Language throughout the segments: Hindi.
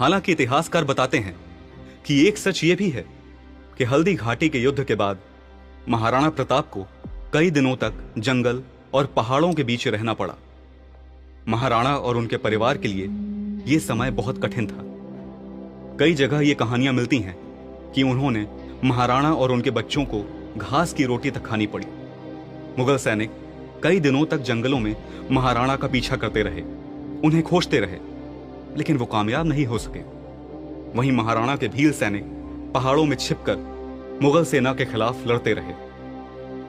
हालांकि इतिहासकार बताते हैं कि एक सच यह भी है कि हल्दी घाटी के युद्ध के बाद महाराणा प्रताप को कई दिनों तक जंगल और पहाड़ों के बीच रहना पड़ा। महाराणा और उनके परिवार के लिए यह समय बहुत कठिन था। कई जगह ये कहानियां मिलती हैं कि उन्होंने महाराणा और उनके बच्चों को घास की रोटी तक खानी पड़ी। मुगल सैनिक कई दिनों तक जंगलों में महाराणा का पीछा करते रहे, उन्हें खोजते रहे, लेकिन वो कामयाब नहीं हो सके। वहीं महाराणा के भील सैनिक पहाड़ों में छिपकर मुगल सेना के खिलाफ लड़ते रहे।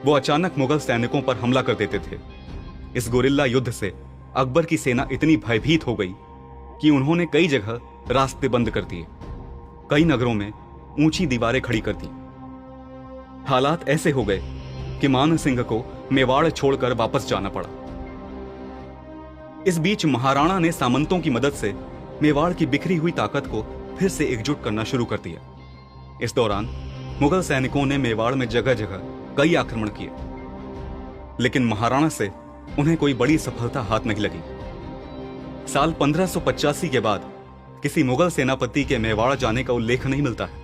वो अचानक मुगल सैनिकों पर हमला कर देते थे। इस गुरिल्ला युद्ध से अकबर की सेना इतनी भयभीत हो गई कि उन्होंने कई जगह रास्ते बंद कर दिए, कई नगरों में ऊंची दीवारें खड़ी कर दी। हालात ऐसे हो गए कि मान सिंह को मेवाड़ छोड़कर वापस जाना पड़ा। इस बीच महाराणा ने सामंतों की मदद से मेवाड़ की बिखरी हुई ताकत को फिर से एकजुट करना शुरू कर दिया। इस दौरान मुगल सैनिकों ने मेवाड़ में जगह जगह कई आक्रमण किए, लेकिन महाराणा से उन्हें कोई बड़ी सफलता हाथ नहीं लगी। साल 1585 के बाद किसी मुगल सेनापति के मेवाड़ जाने का उल्लेख नहीं मिलता है।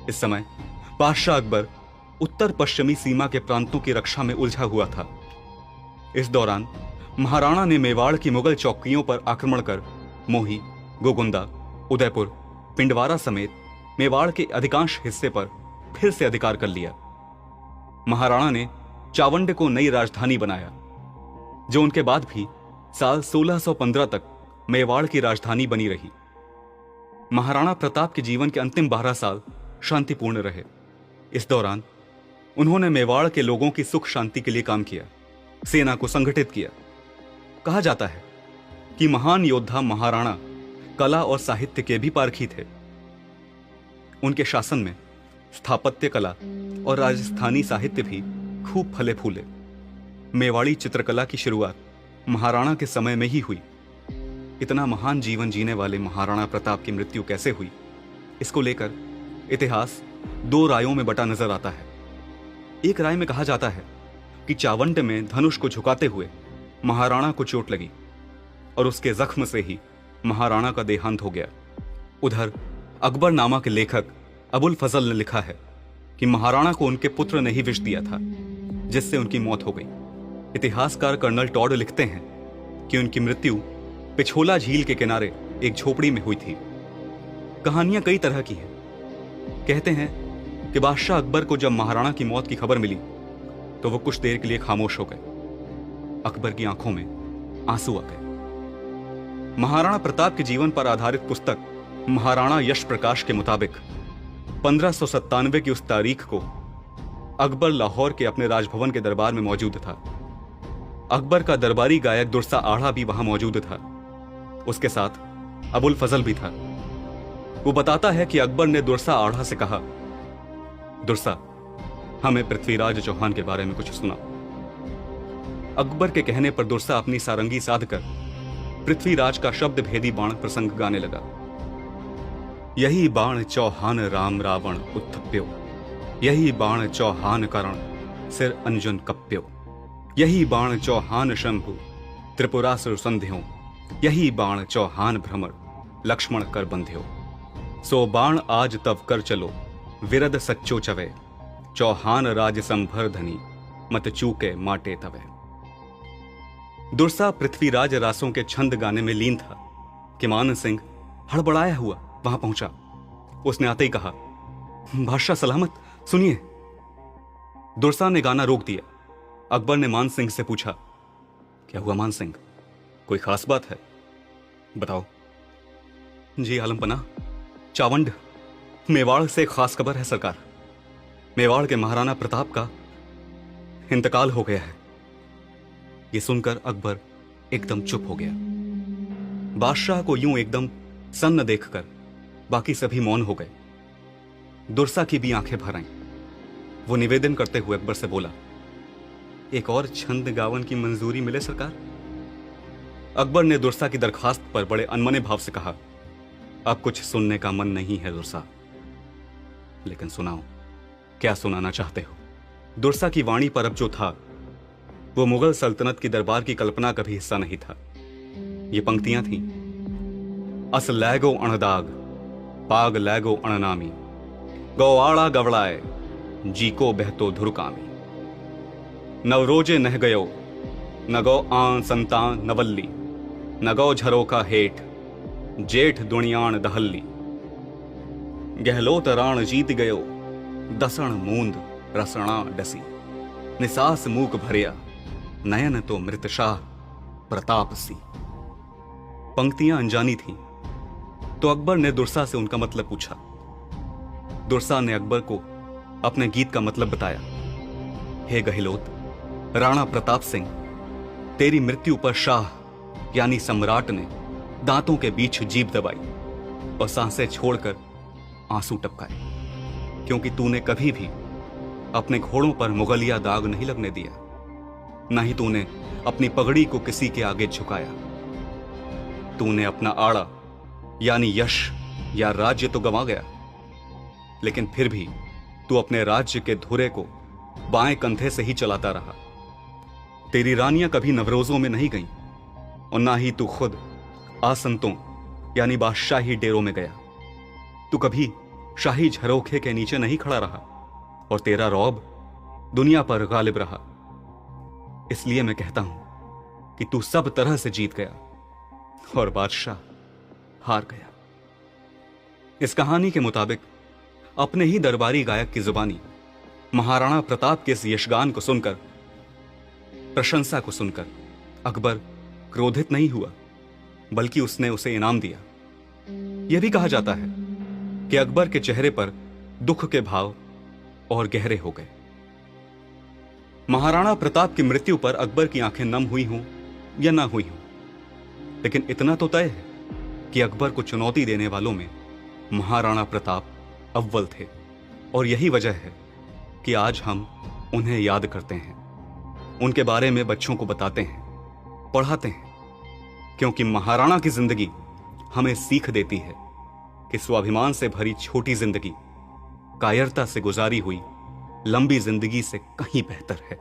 इस समय बादशाह अकबर उत्तर पश्चिमी सीमा के प्रांतों की रक्षा में उलझा हुआ था। इस दौरान महाराणा ने मेवाड़ की मुगल चौकियों पर आक्रमण कर मोही, गोगुंदा, उदयपुर, पिंडवारा समेत मेवाड़ के अधिकांश हिस्से पर फिर से अधिकार कर लिया। महाराणा ने चावंड को नई राजधानी बनाया, जो उनके बाद भी साल 1615 तक मेवाड़ की राजधानी बनी रही। महाराणा प्रताप के जीवन के अंतिम 12 साल शांतिपूर्ण रहे। इस दौरान उन्होंने मेवाड़ के लोगों की सुख शांति के लिए काम किया, सेना को संगठित किया। कहा जाता है कि महान योद्धा महाराणा कला और साहित्य के भी पारखी थे। उनके शासन में स्थापत्य कला और राजस्थानी साहित्य भी खूब फले फूले। मेवाड़ी चित्रकला की शुरुआत महाराणा के समय में ही हुई। इतना महान जीवन जीने वाले महाराणा प्रताप की मृत्यु कैसे हुई, इसको लेकर इतिहास दो रायों में बटा नजर आता है। एक राय में कहा जाता है कि चावंड में धनुष को झुकाते हुए महाराणा को चोट लगी और उसके जख्म से ही महाराणा का देहांत हो गया। उधर अकबरनामा के लेखक अबुल फजल ने लिखा है कि महाराणा को उनके पुत्र ने ही विष दिया था, जिससे उनकी मौत हो गई। इतिहासकार कर्नल टॉड लिखते हैं कि उनकी मृत्यु पिछोला झील के किनारे एक झोपड़ी में हुई थी। कहानियां कई तरह की हैं। कहते हैं कि बादशाह अकबर को जब महाराणा की मौत की खबर मिली तो वो कुछ देर के लिए खामोश हो गए। अकबर की आंखों में आंसू आ गए। महाराणा प्रताप के जीवन पर आधारित पुस्तक महाराणा यश प्रकाश के मुताबिक 1597 की उस तारीख को अकबर लाहौर के अपने राजभवन के दरबार में मौजूद था। अकबर का दरबारी गायक दुर्सा आढ़ा भी वहां मौजूद था। उसके साथ अबुल फजल भी था। वो बताता है कि अकबर ने दुर्सा आढ़ा से कहा, दुर्सा, हमें पृथ्वीराज चौहान के बारे में कुछ सुना। अकबर के कहने पर दुर्सा अपनी सारंगी साधकर पृथ्वीराज का शब्द भेदी बाण प्रसंग गाने लगा। यही बाण चौहान राम रावण उत्थप्यो, यही बाण चौहान करण सिर अंजन कप्यो, यही बाण चौहान शंभु त्रिपुरासुर संध्यो, यही बाण चौहान भ्रमर लक्ष्मण कर बंध्यो। सो बाण आज तब कर चलो विरद सच्चो चवे, चौहान राज संभर धनी मत चूके माटे तवे। दुर्सा पृथ्वीराज रासों के छंद गाने में लीन था कि मान सिंह हड़बड़ाया हुआ वहां पहुंचा। उसने आते ही कहा, बादशाह सलामत, सुनिए। दुर्सा ने गाना रोक दिया। अकबर ने मान सिंह से पूछा, क्या हुआ मान सिंह, कोई खास बात है? बताओ। जी आलमपना, चावंड मेवाड़ से एक खास खबर है सरकार। मेवाड़ के महाराणा प्रताप का इंतकाल हो गया है। यह सुनकर अकबर एकदम चुप हो गया। बादशाह को यूं एकदम सन्न देखकर बाकी सभी मौन हो गए। दुर्सा की भी आंखें भर आईं। वो निवेदन करते हुए अकबर से बोला, एक और छंद गावन की मंजूरी मिले सरकार। अकबर ने दुर्सा की दरखास्त पर बड़े अनमने भाव से कहा, अब कुछ सुनने का मन नहीं है दुर्सा, लेकिन सुनाओ, क्या सुनाना चाहते हो? दुर्सा की वाणी पर अब जो था वो मुगल सल्तनत की दरबार की कल्पना का भी हिस्सा नहीं था। ये पंक्तियां थीं, अस लैगो अणदाग पाग लैगो अणनामी गौआड़ा गवड़ाए जी को बहतो धुरकामी नवरोजे नह गयो नगो आन संतान नवल्ली नगो झरोका हेठ जेठ दुनियाण दहल्ली गहलोत राण जीत गयो दसण मूंद रसणा डसी निसास मूक भरिया नयन तो मृतशाह प्रताप सी। पंक्तियां अनजानी थीं, तो अकबर ने दुर्सा से उनका मतलब पूछा। दुर्सा ने अकबर को अपने गीत का मतलब बताया। हे गहलोत, राणा प्रताप सिंह, तेरी मृत्यु पर शाह यानी सम्राट ने दांतों के बीच जीभ दबाई और सांसें छोड़कर आंसू टपकाए, क्योंकि तूने कभी भी अपने घोड़ों पर मुगलिया दाग नहीं लगने दिया, न ही तूने अपनी पगड़ी को किसी के आगे झुकाया। तूने अपना आड़ा यानी यश या राज्य तो गंवा गया, लेकिन फिर भी तू अपने राज्य के धुरे को बाएं कंधे से ही चलाता रहा। तेरी रानियां कभी नवरोजों में नहीं गईं और ना ही तू खुद आसंतों यानी बादशाही डेरों में गया। तू कभी शाही झरोखे के नीचे नहीं खड़ा रहा और तेरा रौब दुनिया पर गालिब रहा। इसलिए मैं कहता हूं कि तू सब तरह से जीत गया और बादशाह हार गया। इस कहानी के मुताबिक अपने ही दरबारी गायक की जुबानी महाराणा प्रताप के इस यशगान को सुनकर, प्रशंसा को सुनकर अकबर क्रोधित नहीं हुआ, बल्कि उसने उसे इनाम दिया। यह भी कहा जाता है कि अकबर के चेहरे पर दुख के भाव और गहरे हो गए। महाराणा प्रताप की मृत्यु पर अकबर की आंखें नम हुई हों या ना हुई हों, लेकिन इतना तो तय है कि अकबर को चुनौती देने वालों में महाराणा प्रताप अव्वल थे। और यही वजह है कि आज हम उन्हें याद करते हैं, उनके बारे में बच्चों को बताते हैं, पढ़ाते हैं, क्योंकि महाराणा की जिंदगी हमें सीख देती है कि स्वाभिमान से भरी छोटी जिंदगी कायरता से गुजारी हुई लंबी जिंदगी से कहीं बेहतर है।